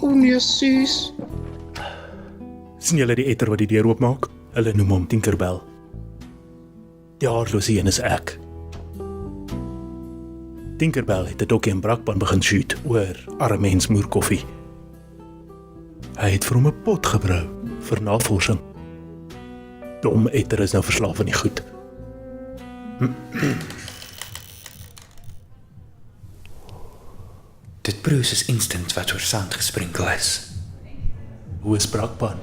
O nee, Suus. Sien julle die etter wat die deur oopmaak? Hulle noem hom Tinkerbell. Die haarloose een is ek. Tinkerbell het 'n dokkie en brakpan begin shoot oor arme mens moerkoffie. Hy het vir hom 'n pot gebrou vir navorsing. Dom etter is nou verslaaf aan die goed. Dit proe soos instant wat oor sand gesprinkel is. Hoe is brakpan?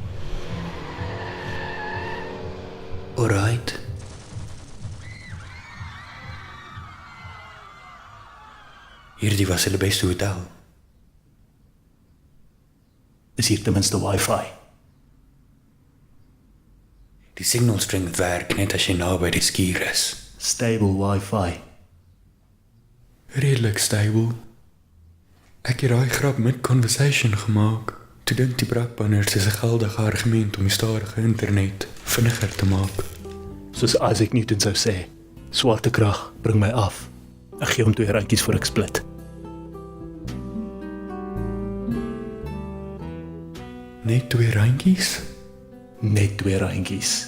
Alright. Hierdie was hulle beste hotel. Is hier ten minste wifi? Die signalstring werk net as jy naby die skuur is. Stable wifi. Redelik stable. Ek het daai grap met conversation gemaak. Toe dink die brakpanners is 'n geldige argument om die stadige internet vinniger te maak. Soos Isaac Newton sou sê, swarte krag bring my af. Ek gee hom 2 randjies voor ek split. Net 2 randjies? Net 2 randjies.